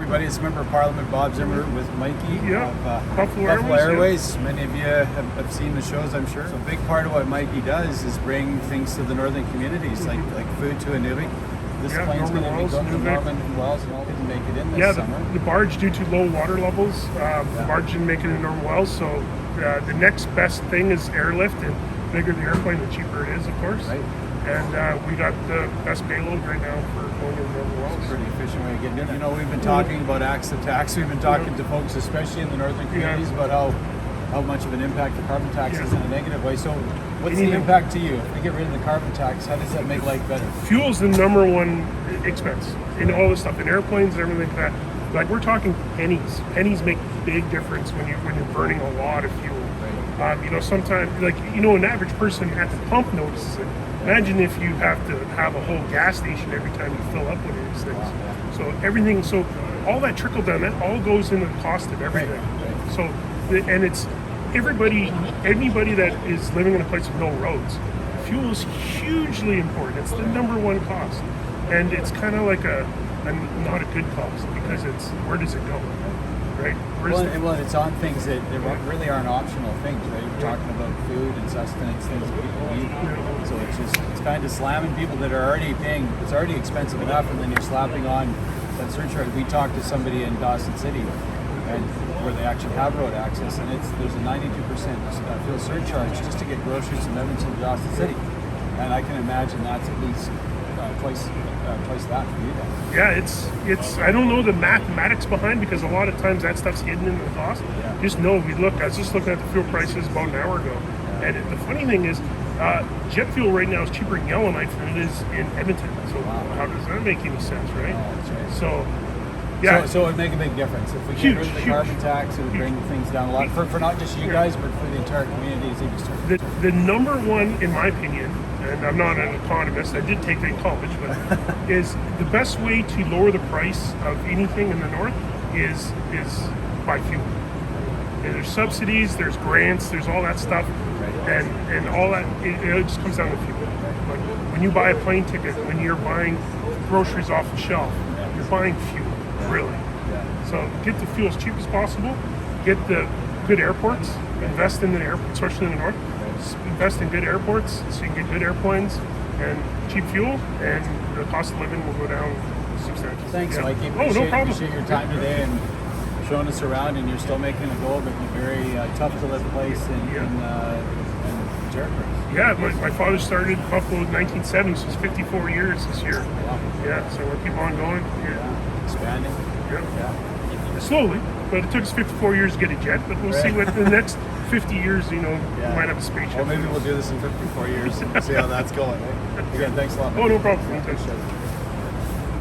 everybody. It's Member of Parliament Bob Zimmer with Mikey of Buffalo Airways. Many of you have seen the shows, I'm sure. So a big part of what Mikey does is bring things to the northern communities, like food to Inuvik. This plane's going to be going to Norman and Wells, and all didn't make it in this summer. The barge, due to low water levels, the barge didn't make it in Norman Wells, so the next best thing is airlift, and the bigger the airplane, the cheaper it is, of course. Right. And we got the best payload right now for going to Norman Wells. It's a pretty efficient way of getting in. You know, we've been talking about access tax. We've been talking to folks, especially in the northern communities, about how much of an impact the carbon tax is in a negative way. So what's the impact to you? If we get rid of the carbon tax, how does that make life better? Fuel's the number one expense in all this stuff, in airplanes and everything like that. Like, we're talking pennies. Pennies make a big difference when you're burning a lot of fuel. You know, sometimes, an average person at the pump notices it. Imagine if you have to have a whole gas station every time you fill up one of these things. So all that trickle down, that all goes into the cost of everything. So, and it's anybody that is living in a place with no roads, fuel is hugely important. It's the number one cost, and it's kind of like a not a good cost, because it's, where does it go, right? Well, it's on things that really aren't optional things, right? We're talking about food and sustenance, things that people eat. So it's kind of slamming people that are already paying. It's already expensive enough, and then you're slapping on that surcharge. We talked to somebody in Dawson City, and where they actually have road access, and there's a 92% fuel surcharge just to get groceries from Edmonton to Dawson City, and I can imagine that's at least twice that for you guys. Yeah, it's I don't know the mathematics behind, because a lot of times that stuff's hidden in the cost. Just know, I was just looking at the fuel prices about an hour ago, and the funny thing is, jet fuel right now is cheaper in Yellowknife than it is in Edmonton. So how does that make any sense, right? That's right. So it would make a big difference if we get rid of the carbon tax. It would bring things down a lot for not just you guys, but for the entire community. The number one, in my opinion, and I'm not an economist, I did take that in college, but is the best way to lower the price of anything in the north is by fuel. And there's subsidies, there's grants, there's all that stuff, and all that, it just comes down to fuel. Like, when you buy a plane ticket, when you're buying groceries off the shelf, you're buying fuel, really. So get the fuel as cheap as possible, get the good airports, invest in the airports, especially in the north, invest in good airports so you can get good airplanes and cheap fuel, and the cost of living will go down substantially. Thanks, Mikey. No problem. Appreciate your time today and showing us around, and you're still making a go of it in a very tough to live place in Jericho. Yeah, my father started Buffalo in 1970, so it's 54 years this year. Wow. Yeah, so we'll keep on going. Expanding. Yeah. Slowly, but it took us 54 years to get a jet, but we'll see what the next 50 years, we might have a spaceship. Well, maybe we'll do this in 54 years and see how that's going. Again, thanks a lot. Oh, no problem. Appreciate it.